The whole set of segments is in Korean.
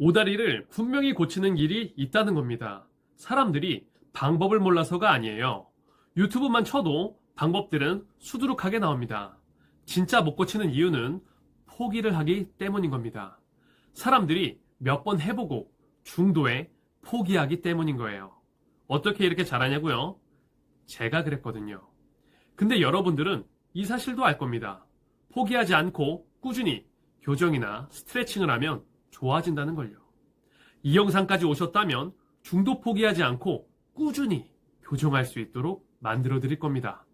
오다리를 분명히 고치는 길이 있다는 겁니다. 사람들이 방법을 몰라서가 아니에요. 유튜브만 쳐도 방법들은 수두룩하게 나옵니다. 진짜 못 고치는 이유는 포기를 하기 때문인 겁니다. 사람들이 몇 번 해보고 중도에 포기하기 때문인 거예요. 어떻게 이렇게 잘하냐고요? 제가 그랬거든요. 근데 여러분들은 이 사실도 알 겁니다. 포기하지 않고 꾸준히 교정이나 스트레칭을 하면 좋아진다는 걸요. 이 영상까지 오셨다면 중도 포기하지 않고 꾸준히 교정할 수 있도록 만들어 드릴 겁니다.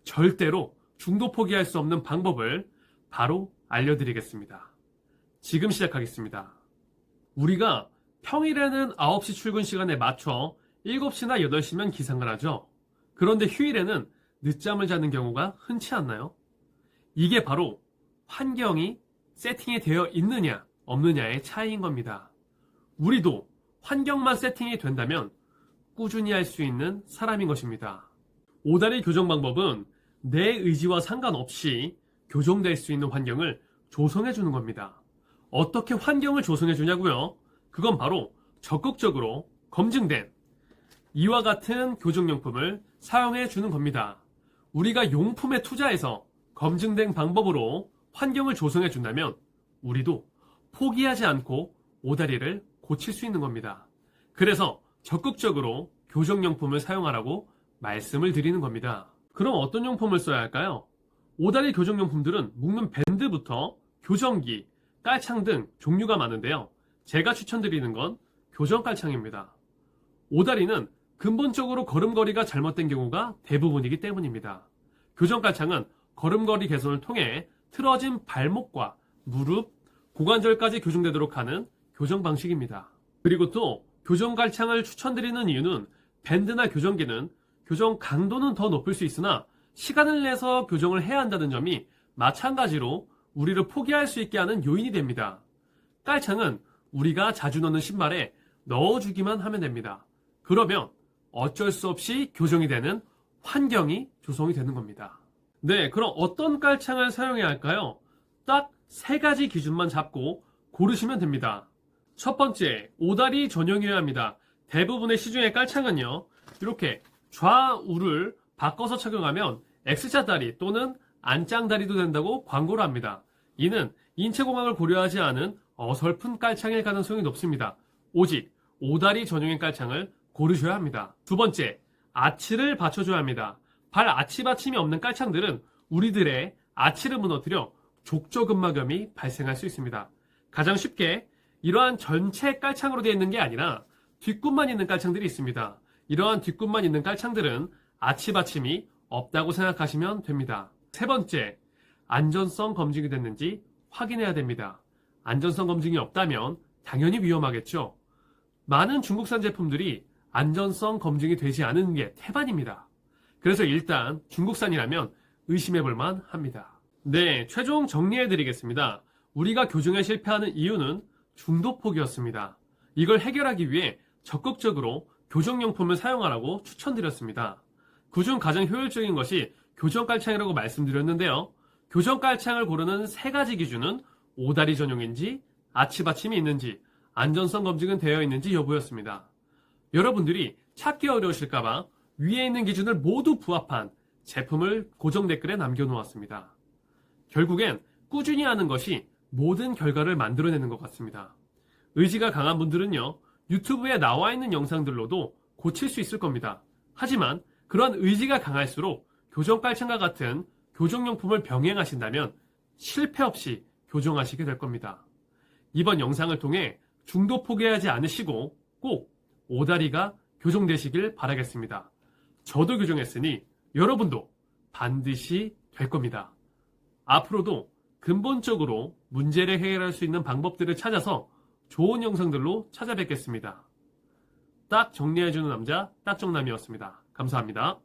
절대로 중도 포기할 수 없는 방법을 바로 알려드리겠습니다. 지금 시작하겠습니다. 우리가 평일에는 9시 출근 시간에 맞춰 7시나 8시면 기상을 하죠. 그런데 휴일에는 늦잠을 자는 경우가 흔치 않나요? 이게 바로 환경이 세팅이 되어 있느냐 없느냐의 차이인 겁니다. 우리도 환경만 세팅이 된다면 꾸준히 할 수 있는 사람인 것입니다. 오다리 교정 방법은 내 의지와 상관없이 교정될 수 있는 환경을 조성해 주는 겁니다. 어떻게 환경을 조성해 주냐고요? 그건 바로 적극적으로 검증된 이와 같은 교정용품을 사용해 주는 겁니다. 우리가 용품에 투자해서 검증된 방법으로 환경을 조성해 준다면 우리도 포기하지 않고 오다리를 고칠 수 있는 겁니다. 그래서 적극적으로 교정용품을 사용하라고 말씀을 드리는 겁니다. 그럼 어떤 용품을 써야 할까요? 오다리 교정용품들은 묶는 밴드부터 교정기, 깔창 등 종류가 많은데요. 제가 추천드리는 건 교정 깔창입니다. 오다리는 근본적으로 걸음걸이가 잘못된 경우가 대부분이기 때문입니다. 교정 깔창은 걸음걸이 개선을 통해 틀어진 발목과 무릎, 고관절까지 교정되도록 하는 교정 방식입니다. 그리고 또 교정 깔창을 추천드리는 이유는 밴드나 교정기는 교정 강도는 더 높을 수 있으나 시간을 내서 교정을 해야 한다는 점이 마찬가지로 우리를 포기할 수 있게 하는 요인이 됩니다. 깔창은 우리가 자주 넣는 신발에 넣어주기만 하면 됩니다. 그러면 어쩔 수 없이 교정이 되는 환경이 조성이 되는 겁니다. 네, 그럼 어떤 깔창을 사용해야 할까요? 딱 3가지 기준만 잡고 고르시면 됩니다. 첫 번째, 오다리 전용이어야 합니다. 대부분의 시중의 깔창은요, 이렇게 좌우를 바꿔서 착용하면 X자 다리 또는 안짱 다리도 된다고 광고를 합니다. 이는 인체공학을 고려하지 않은 어설픈 깔창일 가능성이 높습니다. 오직 오다리 전용의 깔창을 고르셔야 합니다. 두 번째, 아치를 받쳐줘야 합니다. 발 아치 받침이 없는 깔창들은 우리들의 아치를 무너뜨려 족저근막염이 발생할 수 있습니다. 가장 쉽게 이러한 전체 깔창으로 되어 있는 게 아니라 뒷굽만 있는 깔창들이 있습니다. 이러한 뒷굽만 있는 깔창들은 아치 받침이 없다고 생각하시면 됩니다. 세 번째, 안전성 검증이 됐는지 확인해야 됩니다. 안전성 검증이 없다면 당연히 위험하겠죠. 많은 중국산 제품들이 안전성 검증이 되지 않은 게 태반입니다. 그래서 일단 중국산이라면 의심해볼만 합니다. 네, 최종 정리해드리겠습니다. 우리가 교정에 실패하는 이유는 중도 포기였습니다. 이걸 해결하기 위해 적극적으로 교정용품을 사용하라고 추천드렸습니다. 그중 가장 효율적인 것이 교정 깔창이라고 말씀드렸는데요. 교정 깔창을 고르는 3가지 기준은 오다리 전용인지, 아치 받침이 있는지, 안전성 검증은 되어 있는지 여부였습니다. 여러분들이 찾기 어려우실까봐 위에 있는 기준을 모두 부합한 제품을 고정 댓글에 남겨놓았습니다. 결국엔 꾸준히 하는 것이 모든 결과를 만들어내는 것 같습니다. 의지가 강한 분들은요, 유튜브에 나와 있는 영상들로도 고칠 수 있을 겁니다. 하지만 그런 의지가 강할수록 교정 깔창과 같은 교정용품을 병행하신다면 실패 없이 교정하시게 될 겁니다. 이번 영상을 통해 중도 포기하지 않으시고 꼭 오다리가 교정되시길 바라겠습니다. 저도 교정했으니 여러분도 반드시 될 겁니다. 앞으로도 근본적으로 문제를 해결할 수 있는 방법들을 찾아서 좋은 영상들로 찾아뵙겠습니다. 딱 정리해주는 남자 딱정남이었습니다. 감사합니다.